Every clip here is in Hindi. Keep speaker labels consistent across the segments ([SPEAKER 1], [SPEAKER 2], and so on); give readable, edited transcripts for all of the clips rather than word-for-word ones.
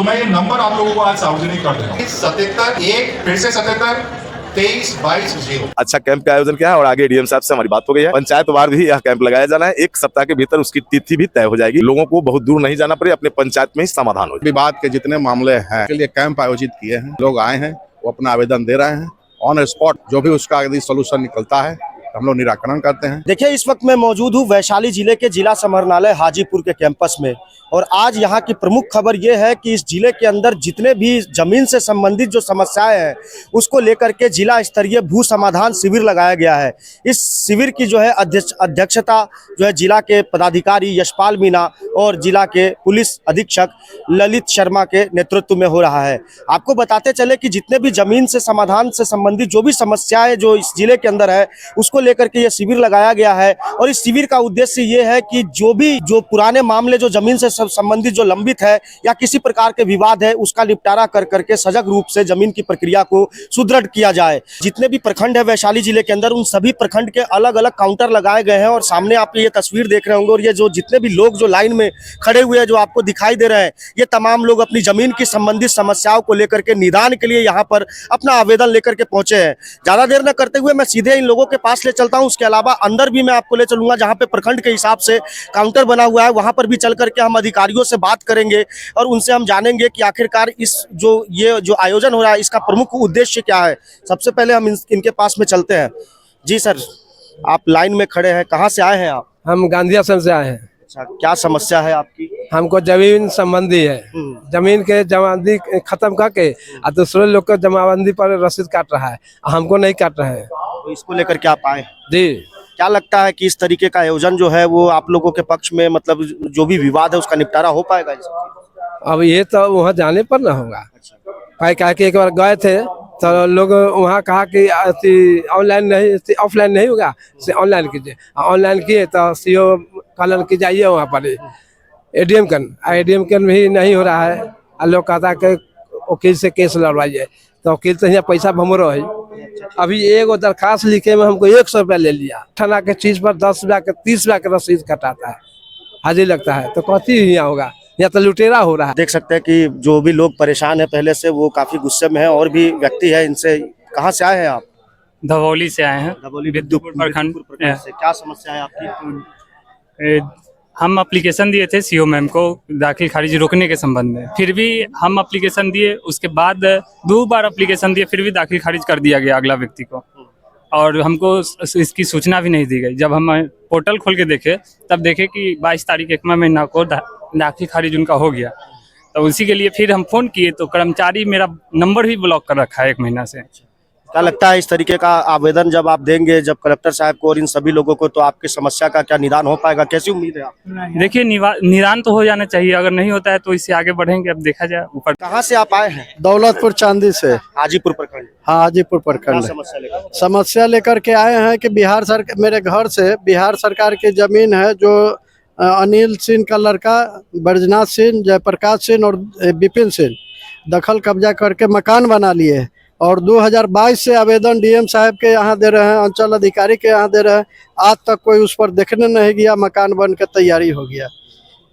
[SPEAKER 1] मैं ये नंबर आप लोगों को आज सार्वजनिक कर दे रहा हूँ। 77 फिर से 77 23 22 0।
[SPEAKER 2] अच्छा कैंप का आयोजन किया है और आगे डीएम साहब से हमारी बात हो गई है। पंचायत वार भी यह कैंप लगाया जाना है। एक सप्ताह के भीतर उसकी तिथि भी तय हो जाएगी। लोगों को बहुत दूर नहीं जाना पड़े, अपने पंचायत में ही समाधान हो।
[SPEAKER 3] विवाद के जितने मामले हैं के लिए कैंप आयोजित किए हैं। लोग आए हैं, वो अपना आवेदन दे रहे हैं। ऑन स्पॉट जो भी उसका यदि सोल्यूशन निकलता है हम लोग निराकरण करते हैं।
[SPEAKER 4] देखिए, इस वक्त मैं मौजूद हूँ वैशाली जिले के जिला समाहरणालय हाजीपुर के कैंपस में, और आज यहाँ की प्रमुख खबर ये है कि इस जिले के अंदर जितने भी जमीन से संबंधित जो समस्याएं हैं उसको लेकर के जिला स्तरीय भू समाधान शिविर लगाया गया है। इस शिविर की जो है अध्यक्षता जो है जिला के पदाधिकारी यशपाल मीणा और जिला के पुलिस अधीक्षक ललित शर्मा के नेतृत्व में हो रहा है। आपको बताते चले कि जितने भी जमीन से समाधान से संबंधित जो भी समस्याएं जो इस जिले के अंदर है उसको लेकर के ये शिविर लगाया गया है। और इस शिविर का उद्देश्य ये है कि जो पुराने मामले जो जमीन से संबंधित जो लंबित है या किसी प्रकार के विवाद है उसका निपटारा कर करके सजग रूप से जमीन की प्रक्रिया को सुदृढ़ किया जाए। जितने भी प्रखंड है वैशाली जिले के अंदर उन सभी प्रखंड के अलग अलग काउंटर लगाए गए हैं और सामने आप ये तस्वीर देख रहे होंगे। और ये जो जितने भी लोग जो लाइन में खड़े हुए हैं जो आपको दिखाई दे रहे हैं, ये तमाम लोग अपनी जमीन की संबंधित समस्याओं को लेकर के निदान के लिए यहाँ पर अपना आवेदन लेकर के पहुंचे हैं। ज्यादा देर न करते हुए मैं सीधे इन लोगों के पास ले चलता हूँ। उसके अलावा अंदर भी मैं आपको ले चलूंगा जहाँ पे प्रखंड के हिसाब से काउंटर बना हुआ है, वहां पर भी चल करके हम अधिकारियों से बात करेंगे और उनसे हम जानेंगे कि आखिरकार इस ये जो आयोजन हो रहा है इसका प्रमुख उद्देश्य क्या है। सबसे पहले हम इनके पास में चलते हैं। जी सर, आप लाइन में खड़े हैं, कहाँ से आए हैं आप?
[SPEAKER 5] हम गांधी आश्रम से आए हैं।
[SPEAKER 4] अच्छा, क्या समस्या है आपकी?
[SPEAKER 5] हमको जमीन संबंधी है। जमीन के जमाबंदी खत्म करके और दूसरे लोग को जमाबंदी पर रसीद काट रहा है, हमको नहीं काट रहे हैं।
[SPEAKER 4] तो इसको लेकर के आप आए
[SPEAKER 5] जी।
[SPEAKER 4] क्या लगता है कि इस तरीके का आयोजन जो है वो आप लोगों के पक्ष में, मतलब जो भी विवाद है उसका निपटारा हो पाएगा?
[SPEAKER 5] अब ये तो वहाँ जाने पर ना होगा। कहा कि एक बार गए थे तो लोग वहाँ कहा कि ऑनलाइन नहीं ऑफलाइन नहीं होगा, ऑनलाइन कीजिए। ऑनलाइन किए तो सीओ कॉलन की जाइए वहाँ पर एडीएम कन भी नहीं हो रहा है। लोग कहता है कि वकील से केस लड़वाइए, तो वकील तो यहाँ पैसा भमरो है। अभी एगो दरखास्त लिखे में हमको 100 रुपया ले लिया। थाना के चीज पर 10 रुपया के 30 रुपया के रसीद कटाता है, हाजिर लगता है। तो कथी यहाँ होगा, या तो लुटेरा हो रहा है।
[SPEAKER 4] देख सकते हैं कि जो भी लोग परेशान है पहले से वो काफी गुस्से में है। और भी व्यक्ति है, इनसे कहाँ से आए हैं आप?
[SPEAKER 6] धवौली से आए हैं।
[SPEAKER 4] धवौली
[SPEAKER 6] विद्युपुर प्रखंड
[SPEAKER 4] से। क्या समस्या है आपकी?
[SPEAKER 6] हम एप्लीकेशन दिए थे सीओ मैम को दाखिल खारिज रोकने के संबंध में, फिर भी हम एप्लीकेशन दिए, उसके बाद 2 बार एप्लीकेशन दिए, फिर भी दाखिल खारिज कर दिया गया अगला व्यक्ति को, और हमको इसकी सूचना भी नहीं दी गई। जब हम पोर्टल खोल के देखे तब देखे कि 22 तारीख 1वां महीना को दाखिल खारिज उनका हो गया। तो उसी के लिए फिर हम फोन किए तो कर्मचारी मेरा नंबर भी ब्लॉक कर रखा है 1 महीना से।
[SPEAKER 4] क्या लगता है इस तरीके का आवेदन जब आप देंगे जब कलेक्टर साहब को और इन सभी लोगों को, तो आपकी समस्या का क्या निदान हो पाएगा? कैसी उम्मीद है आप?
[SPEAKER 6] देखिए, निदान तो हो जाना चाहिए। अगर नहीं होता है तो इससे आगे बढ़ेंगे, अब देखा जाए। ऊपर
[SPEAKER 4] कहाँ से आप आए हैं?
[SPEAKER 7] दौलतपुर चांदी से।
[SPEAKER 4] हाजीपुर प्रखंड।
[SPEAKER 7] हाँ, हाजीपुर प्रखंड। समस्या लेकर के आए हैं कि मेरे घर से बिहार सरकार की जमीन है, जो अनिल सिंह का लड़का बैजनाथ सिंह, जयप्रकाश सिंह और विपिन सिंह दखल कब्जा करके मकान बना लिए, और 2022 से आवेदन डीएम साहब के यहाँ दे रहे हैं, अंचल अधिकारी के यहाँ दे रहे हैं। आज तक कोई उस पर देखने नहीं गया, मकान बन के तैयारी हो गया।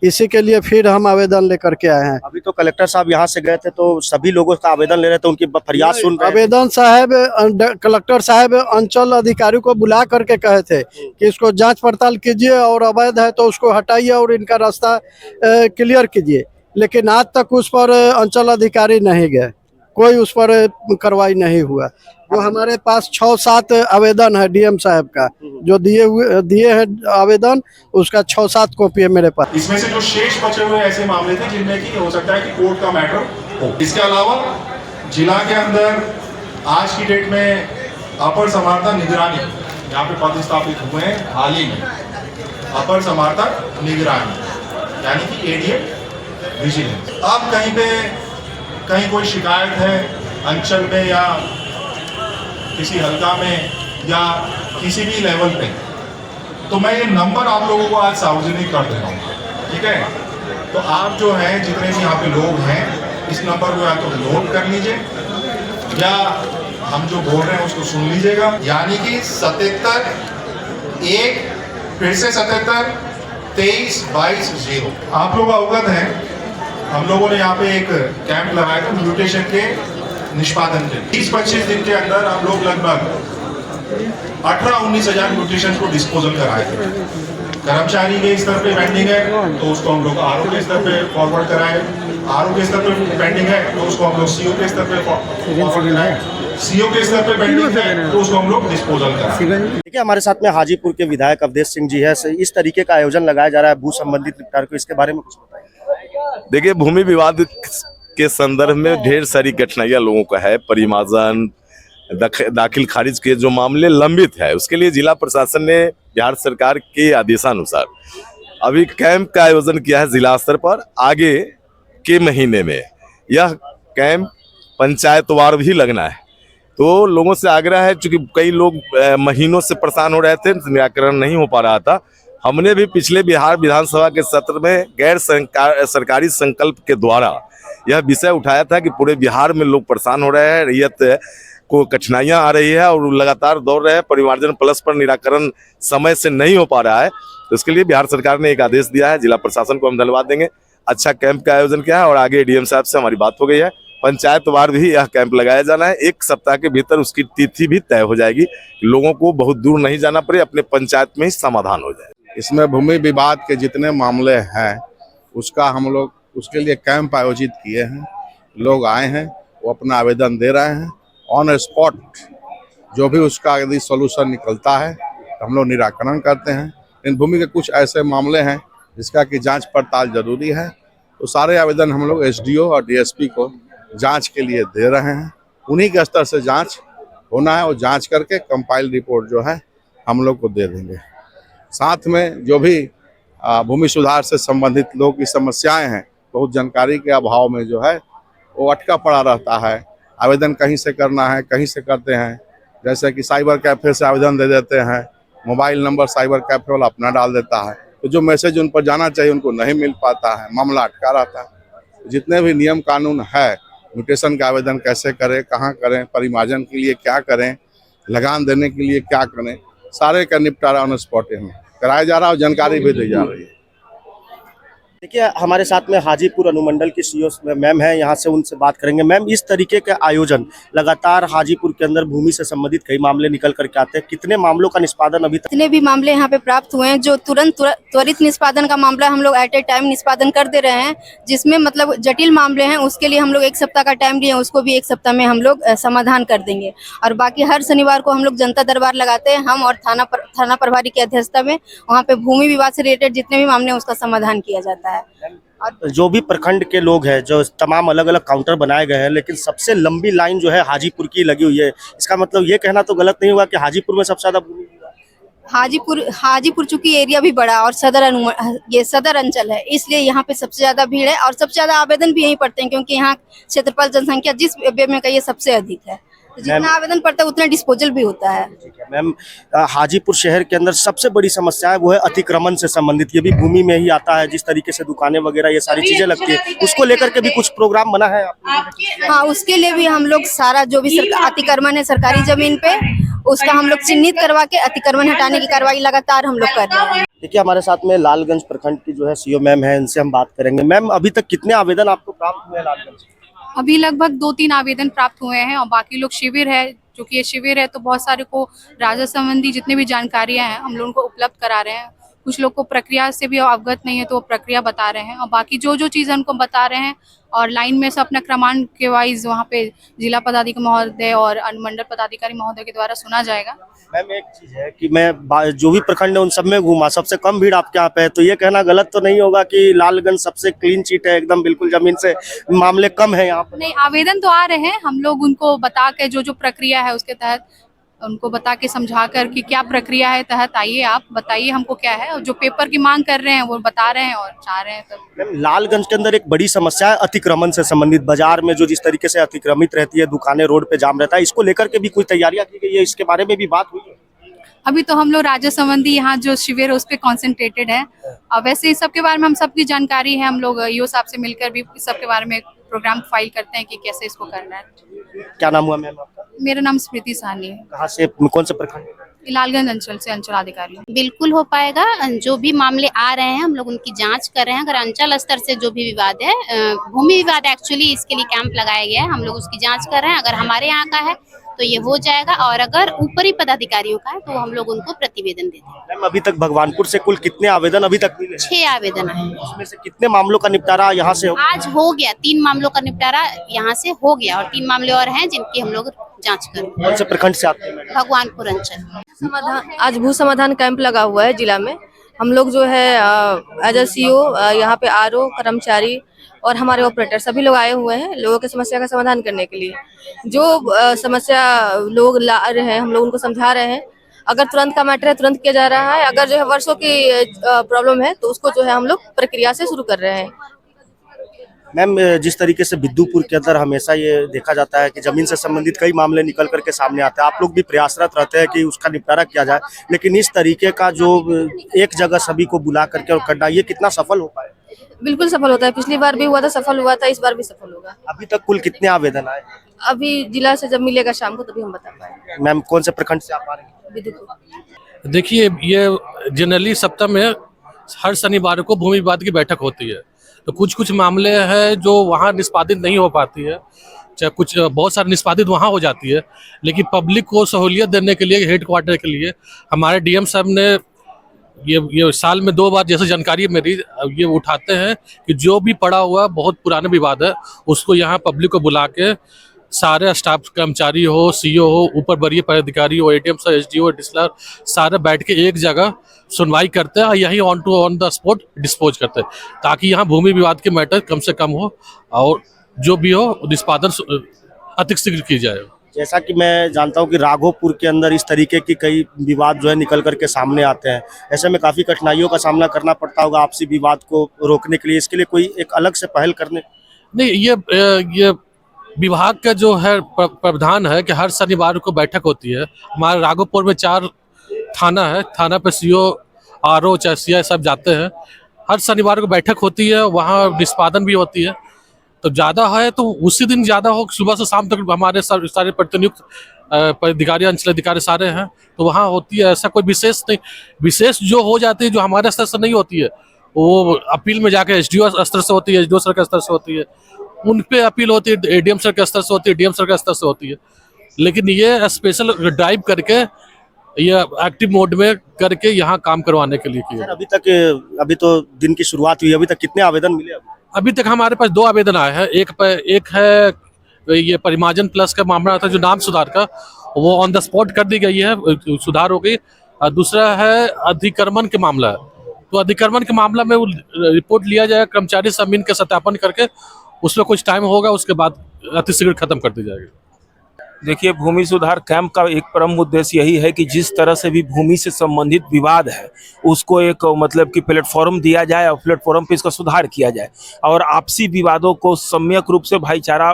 [SPEAKER 7] इसी के लिए फिर हम आवेदन लेकर के आए हैं।
[SPEAKER 4] अभी तो कलेक्टर साहब यहाँ से गए थे तो सभी लोगों का आवेदन ले रहे थे, उनकी फरियाद सुन रहे।
[SPEAKER 7] आवेदन साहब, कलेक्टर साहब अंचल अधिकारी को बुला करके कहे थे कि इसको जांच पड़ताल कीजिए और अवैध है तो उसको हटाइए और इनका रास्ता क्लियर कीजिए। लेकिन आज तक उस पर अंचल अधिकारी नहीं गए, कोई उस पर कार्रवाई नहीं हुआ। जो हमारे पास 6-7 आवेदन है डीएम साहब का, जो दिए हैं आवेदन, उसका 6-7 कॉपी है मेरे पास।
[SPEAKER 1] इसमें से जो शेष बचे हुए ऐसे मामले थे जिनमें कि हो सकता है कि कोर्ट का मैटर हो। इसके अलावा जिला के अंदर आज की डेट में अपर समाहर्ता निगरानी यहाँ पे पद स्थापित हुए हैं हाल ही में। अपर समाहर्ता निगरानी यानी कि एडीएम विजिलेंस। अब कहीं कोई शिकायत है अंचल में या किसी हल्का में या किसी भी लेवल पे, तो मैं ये नंबर आप लोगों को आज सार्वजनिक कर दे रहा हूँ, ठीक है? तो आप जो हैं जितने भी यहाँ पे लोग हैं इस नंबर को या तो नोट कर लीजिए या हम जो बोल रहे हैं उसको सुन लीजिएगा। यानी कि 77 फिर से 77 23 22 0। आप लोग अवगत हैं हम लोगों ने यहाँ पे एक कैंप लगाया था म्यूटेशन के निष्पादन के 20-25 दिन के अंदर हम लोग लगभग 18-19 हजार म्यूटेशन को डिस्पोजल कराए थे। कर्मचारी के स्तर पे पेंडिंग है तो उसको हम लोग आरओ के स्तर पे फॉरवर्ड कराए, आरओ के स्तर पे पेंडिंग है तो उसको हम लोग सीओ के स्तर पे फॉरवर्ड कराए, सीओ के स्तर पे पेंडिंग है तो उसको हम लोग डिस्पोजल कराए।
[SPEAKER 4] देखिए हमारे साथ में हाजीपुर के विधायक अवधेश सिंह जी है। इस तरीके का आयोजन लगाया जा रहा है भू संबंधित निपटारे को, इसके बारे में कुछ बताइए।
[SPEAKER 2] देखिए, भूमि विवाद के संदर्भ में ढेर सारी कठिनाइयां लोगों का है। परिमार्जन, दाखिल खारिज के जो मामले लंबित है, उसके लिए जिला प्रशासन ने बिहार सरकार के आदेशानुसार अभी कैंप का आयोजन किया है जिला स्तर पर। आगे के महीने में यह कैंप पंचायतवार भी लगना है। तो लोगों से आग्रह है, चूंकि कई लोग महीनों से परेशान हो रहे थे, निराकरण नहीं हो पा रहा था। हमने भी पिछले बिहार विधानसभा के सत्र में गैर सरकारी संकल्प के द्वारा यह विषय उठाया था कि पूरे बिहार में लोग परेशान हो रहे हैं, रैयत को कठिनाइयां आ रही है और लगातार दौड़ रहे हैं। परिमार्जन प्लस पर निराकरण समय से नहीं हो पा रहा है। तो इसके लिए बिहार सरकार ने एक आदेश दिया है। जिला प्रशासन को हम धन्यवाद देंगे। अच्छा कैंप का आयोजन किया है और आगे डीएम साहब से हमारी बात हो गई है। पंचायतवार भी यह कैंप लगाया जाना है। 1 सप्ताह के भीतर उसकी तिथि भी तय हो जाएगी। लोगों को बहुत दूर नहीं जाना पड़े, अपने पंचायत में ही समाधान हो जाए।
[SPEAKER 3] इसमें भूमि विवाद के जितने मामले हैं उसका हम लोग उसके लिए कैंप आयोजित किए हैं। लोग आए हैं, वो अपना आवेदन दे रहे हैं। ऑन स्पॉट जो भी उसका यदि सॉल्यूशन निकलता है तो हम लोग निराकरण करते हैं। इन भूमि के कुछ ऐसे मामले हैं जिसका कि जांच पड़ताल जरूरी है, तो सारे आवेदन हम लोग एसडीओ और डीएसपी को जांच के लिए दे रहे हैं। उन्हीं के स्तर से जांच होना है और जांच करके कंपाइल रिपोर्ट जो है हम लोग को दे देंगे। साथ में जो भी भूमि सुधार से संबंधित लोग की समस्याएं हैं, बहुत जानकारी के अभाव में जो है वो अटका पड़ा रहता है। आवेदन कहीं से करना है, कहीं से करते हैं, जैसे कि साइबर कैफे से आवेदन दे देते हैं, मोबाइल नंबर साइबर कैफे वाला अपना डाल देता है, तो जो मैसेज उन पर जाना चाहिए उनको नहीं मिल पाता है, मामला अटका रहता है। जितने भी नियम कानून है, म्यूटेशन का आवेदन कैसे करें, कहाँ करें, परिमार्जन के लिए क्या करें, लगान देने के लिए क्या करें, सारे का निपटारा ऑन स्पॉट में कराया जा रहा है और जानकारी भी दी जा रही है।
[SPEAKER 4] देखिए हमारे साथ में हाजीपुर अनुमंडल की सीओ मैम है, यहाँ से उनसे बात करेंगे। मैम, इस तरीके के आयोजन लगातार हाजीपुर के अंदर भूमि से संबंधित कई मामले निकल करके आते हैं, कितने मामलों का निष्पादन अभी तक?
[SPEAKER 8] जितने भी मामले यहाँ पे प्राप्त हुए हैं, जो त्वरित निष्पादन का मामला हम लोग एट ए टाइम निष्पादन कर दे रहे हैं। जिसमें मतलब जटिल मामले हैं उसके लिए हम लोग 1 सप्ताह का टाइम लिए, उसको भी 1 सप्ताह में हम लोग समाधान कर देंगे। और बाकी हर शनिवार को हम लोग जनता दरबार लगाते हैं, हम और थाना प्रभारी की अध्यक्षता में। वहाँ पे भूमि विवाद से रिलेटेड जितने भी मामले हैं उसका समाधान किया जाता है।
[SPEAKER 4] और जो भी प्रखंड के लोग हैं, जो तमाम अलग अलग काउंटर बनाए गए हैं, लेकिन सबसे लंबी लाइन जो है हाजीपुर की लगी हुई है। इसका मतलब ये कहना तो गलत नहीं हुआ कि हाजीपुर में सबसे ज्यादा भूमि?
[SPEAKER 8] हाजीपुर चूंकि एरिया भी बड़ा और ये सदर अंचल है, इसलिए यहाँ पे सबसे ज्यादा भीड़ है और सबसे ज्यादा आवेदन भी यहीं पड़ते हैं, क्योंकि यहाँ क्षेत्रफल जनसंख्या जिस व्यय में का ये सबसे अधिक है। तो जितना आवेदन पड़ता है उतना डिस्पोजल भी होता है।
[SPEAKER 4] मैम, हाजीपुर शहर के अंदर सबसे बड़ी समस्या है वो है अतिक्रमण से संबंधित। ये भी भूमि में ही आता है, जिस तरीके से दुकानें वगैरह ये सारी चीजें लगती है, उसको लेकर के भी कुछ प्रोग्राम बना है?
[SPEAKER 8] हाँ, उसके लिए भी हम लोग सारा जो भी अतिक्रमण है सरकारी जमीन पे, उसका हम लोग चिन्हित करवा के अतिक्रमण हटाने की कार्रवाई लगातार हम लोग कर रहे हैं।
[SPEAKER 4] देखिए हमारे साथ में लालगंज प्रखंड की जो है सीओ मैम है, इनसे हम बात करेंगे। मैम, अभी तक कितने आवेदन आपको प्राप्त हुए हैं लालगंज?
[SPEAKER 9] अभी लगभग 2-3 आवेदन प्राप्त हुए हैं और बाकी लोग शिविर है, जो कि ये शिविर है तो बहुत सारे को राजस्व संबंधी जितने भी जानकारियां हैं हम लोगों को उपलब्ध करा रहे हैं। कुछ लोग को प्रक्रिया से भी अवगत नहीं है तो वो प्रक्रिया बता रहे हैं, और बाकी जो चीज़ उनको बता रहे हैं और लाइन में से अपना क्रमांक के वाइज वहाँ पे जिला पदाधिकारी महोदय और अनुमंडल पदाधिकारी महोदय के द्वारा सुना जाएगा।
[SPEAKER 4] मैम, एक चीज है कि मैं जो भी प्रखंड है उन सब में घूमा, सबसे कम भीड़ आपके यहाँ पे है, तो ये कहना गलत तो नहीं होगा कि लालगंज सबसे क्लीन चिट है, एकदम बिल्कुल जमीन से मामले कम है यहाँ पर?
[SPEAKER 9] नहीं, आवेदन तो आ रहे हैं, हम लोग उनको बता के जो प्रक्रिया है उसके तहत उनको बता के समझा कर कि क्या प्रक्रिया है तहत आइए, आप बताइए हमको क्या है, और जो पेपर की मांग कर रहे हैं वो बता रहे हैं और चाह रहे हैं। तो
[SPEAKER 4] लालगंज के अंदर एक बड़ी समस्या है अतिक्रमण से संबंधित। बाजार में जो जिस तरीके से अतिक्रमित रहती है, दुकानें रोड पे जाम रहता है, इसको लेकर के भी कोई तैयारियां की गई है? इसके बारे में भी बात हुई है?
[SPEAKER 9] अभी तो हम लोग राज्य संबंधी यहाँ जो शिविर है उस पर कॉन्सेंट्रेटेड है, और वैसे इस सब के बारे में हम सबकी जानकारी है। हम लोग ईओ साहब से मिलकर भी इस सब के बारे में प्रोग्राम फाइल करते हैं कि कैसे इसको करना है।
[SPEAKER 4] क्या नाम हुआ मैम आपका?
[SPEAKER 9] मेरा नाम स्मृति साहनी है।
[SPEAKER 4] कहाँ से, कौन से प्रखंड?
[SPEAKER 9] लालगंज अंचल से अंचलाधिकारी।
[SPEAKER 10] बिल्कुल हो पाएगा। जो भी मामले आ रहे हैं हम लोग उनकी जांच कर रहे हैं। अगर अंचल स्तर से जो भी विवाद है, भूमि विवाद एक्चुअली इसके लिए कैंप लगाया गया है, हम लोग उसकी जांच कर रहे हैं। अगर हमारे यहाँ का है तो ये हो जाएगा, और अगर ऊपरी पदाधिकारियों का है तो हम लोग उनको प्रतिवेदन देते हैं।
[SPEAKER 4] मैम, अभी तक भगवानपुर से कुल कितने आवेदन अभी तक मिले?
[SPEAKER 10] 6 आवेदन आए।
[SPEAKER 4] उसमें से कितने मामलों का निपटारा यहाँ से
[SPEAKER 10] आज हो गया, 3 मामलों का निपटारा यहाँ से हो गया, और 3 मामले और हैं जिनकी हम लोग जांच कर रहे हैं।
[SPEAKER 4] कौन से प्रखंड से आते हैं?
[SPEAKER 10] भगवानपुर अंचल।
[SPEAKER 8] समाधान, आज भू समाधान कैंप लगा हुआ है जिला में। हम लोग जो है एज अ सीओ, यहाँ पे आरओ कर्मचारी और हमारे ऑपरेटर सभी लोग आए हुए हैं लोगों की समस्या का समाधान करने के लिए। जो समस्या लोग ला रहे हैं हम लोग उनको समझा रहे हैं। अगर तुरंत का मैटर है तुरंत किया जा रहा है, अगर जो है वर्षों की प्रॉब्लम है तो उसको जो है हम लोग प्रक्रिया से शुरू कर रहे हैं।
[SPEAKER 4] मैम, जिस तरीके से बिद्दुपुर के अंदर हमेशा ये देखा जाता है कि जमीन से संबंधित कई मामले निकल करके सामने आते हैं, आप लोग भी प्रयासरत रहते हैं कि उसका निपटारा किया जाए, लेकिन इस तरीके का जो एक जगह सभी को बुला करके और करना, ये कितना सफल हो पाए?
[SPEAKER 8] बिल्कुल सफल होता है। पिछली बार भी हुआ था, सफल हुआ था, इस बार भी सफल होगा।
[SPEAKER 4] अभी तक कुल कितने आवेदन आए?
[SPEAKER 8] अभी जिला से जब मिलेगा शाम को तभी हम बता पाएंगे।
[SPEAKER 4] मैम, कौन से प्रखंड से आप आ रहे हैं?
[SPEAKER 8] बिल्कुल।
[SPEAKER 11] देखिए, ये जनरली सप्ताह में हर शनिवार को भूमि विवाद की बैठक होती है, तो कुछ कुछ मामले हैं जो वहाँ निष्पादित नहीं हो पाती है, चाहे कुछ बहुत सारे निष्पादित वहाँ हो जाती है, लेकिन पब्लिक को सहूलियत देने के लिए हेड क्वार्टर के लिए हमारे डीएम साहब ने ये साल में 2 बार जैसे जानकारी मेरी ये उठाते हैं कि जो भी पड़ा हुआ बहुत पुराने विवाद है उसको यहाँ पब्लिक को बुला के सारे स्टाफ कर्मचारी हो, सीईओ हो, ऊपर वरीय पदाधिकारी हो, एडीएम से एसडीओ डिस्लर, सारे बैठ के एक जगह सुनवाई करते हैं और यही ऑन द स्पॉट डिस्पोज करते हैं, ताकि यहाँ भूमि विवाद के मैटर कम से कम हो और जो भी हो निष्पादन अति शीघ्र की जाए।
[SPEAKER 4] जैसा कि मैं जानता हूं कि राघोपुर के अंदर इस तरीके की कई विवाद जो है निकल करके सामने आते हैं, ऐसे में काफ़ी कठिनाइयों का सामना करना पड़ता होगा आपसी विवाद को रोकने के लिए। इसके लिए कोई एक अलग से पहल करने?
[SPEAKER 11] नहीं, ये विभाग का जो है प्रावधान है कि हर शनिवार को बैठक होती है। हमारे राघोपुर में 4 थाना है, थाना पे सीओ, आरओ, चाहे सीआई सब जाते हैं। हर शनिवार को बैठक होती है, वहाँ निष्पादन भी होती है। तो ज़्यादा है तो उसी दिन ज़्यादा हो, सुबह से शाम तक हमारे सारे प्रतिनियुक्त पदाधिकारी, अंचलाधिकारी सारे हैं, तो वहाँ होती है। ऐसा कोई विशेष नहीं, विशेष जो हो जाती है जो हमारे स्तर से नहीं होती है वो अपील में जाके एसडीओ स्तर से होती है, एसडीओ सर के स्तर से होती है, उन पे अपील होती है, एडीएम सर के स्तर से होती है, डीएम सर के स्तर से होती है। लेकिन ये स्पेशल ड्राइव करके ये एक्टिव मोड में करके यहाँ काम करवाने के लिए किया।
[SPEAKER 4] अभी तो दिन की शुरुआत हुई, अभी तक कितने आवेदन मिले?
[SPEAKER 11] अभी तक हमारे पास 2 आवेदन आए हैं। एक है ये परिमार्जन प्लस का मामला था जो नाम सुधार का, वो ऑन द स्पॉट कर दी गई है, सुधार हो गई। और दूसरा है अधिक्रमण के मामला है, तो अधिक्रमण के मामला में रिपोर्ट लिया जाएगा, कर्मचारी जमीन का सत्यापन करके उसमें कुछ टाइम होगा, उसके बाद अतिशीघ्र खत्म कर दी जाएगी।
[SPEAKER 12] देखिए, भूमि सुधार कैंप का एक प्रमुख उद्देश्य यही है कि जिस तरह से भी भूमि से संबंधित विवाद है उसको एक मतलब कि प्लेटफॉर्म दिया जाए और प्लेटफॉर्म पे इसका सुधार किया जाए और आपसी विवादों को सम्यक रूप से भाईचारा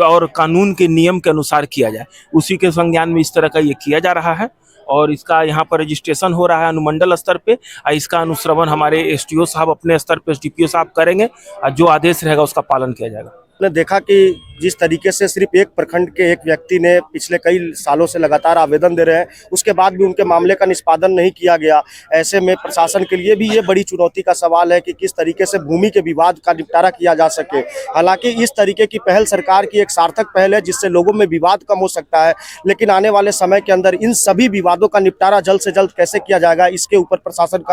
[SPEAKER 12] और कानून के नियम के अनुसार किया जाए। उसी के संज्ञान में इस तरह का ये किया जा रहा है और इसका यहाँ पर रजिस्ट्रेशन हो रहा है अनुमंडल स्तर पे और इसका अनुश्रवण हमारे एसटीओ साहब अपने स्तर पे एसडीपीओ साहब करेंगे और जो आदेश रहेगा उसका पालन किया जाएगा।
[SPEAKER 4] आपने देखा कि जिस तरीके से सिर्फ एक प्रखंड के एक व्यक्ति ने पिछले कई सालों से लगातार आवेदन दे रहे हैं, उसके बाद भी उनके मामले का निष्पादन नहीं किया गया। ऐसे में प्रशासन के लिए भी ये बड़ी चुनौती का सवाल है कि किस तरीके से भूमि के विवाद का निपटारा किया जा सके। हालांकि इस तरीके की पहल सरकार की एक सार्थक पहल है जिससे लोगों में विवाद कम हो सकता है, लेकिन आने वाले समय के अंदर इन सभी विवादों का निपटारा जल्द से जल्द कैसे किया जाएगा इसके ऊपर प्रशासन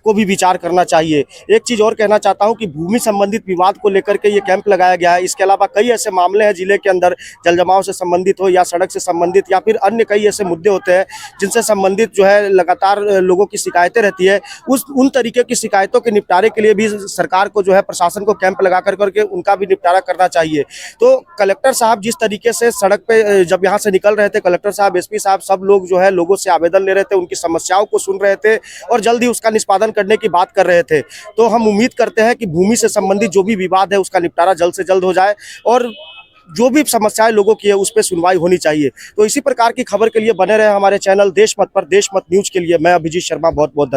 [SPEAKER 4] को भी विचार करना चाहिए। एक चीज़ और कहना चाहता हूँ कि भूमि संबंधित विवाद को लेकर के ये कैंप लगाया गया है। इसके अलावा कई ऐसे मामले हैं जिले के अंदर जल जमाव से संबंधित हो या सड़क से संबंधित या फिर अन्य कई ऐसे मुद्दे होते हैं जिनसे संबंधित जो है लगातार लोगों की शिकायतें रहती है। उन तरीके की शिकायतों के निपटारे के लिए भी सरकार को जो है प्रशासन को कैंप लगा करके उनका भी निपटारा करना चाहिए। तो कलेक्टर साहब जिस तरीके से सड़क पे जब यहाँ से निकल रहे थे, कलेक्टर साहब, एसपी साहब, सब लोग जो है लोगों से आवेदन ले रहे थे, उनकी समस्याओं को सुन रहे थे और जल्द ही उसका निष्पादन करने की बात कर रहे थे। तो हम उम्मीद करते हैं कि भूमि से संबंधित जो भी विवाद है उसका निपटारा जल्द से जल्द हो जाए और जो भी समस्याएं लोगों की है उस पर सुनवाई होनी चाहिए। तो इसी प्रकार की खबर के लिए बने रहे हमारे चैनल देशमत पर। देशमत न्यूज के लिए मैं अभिजीत शर्मा बहुत बहुत धन्यवाद।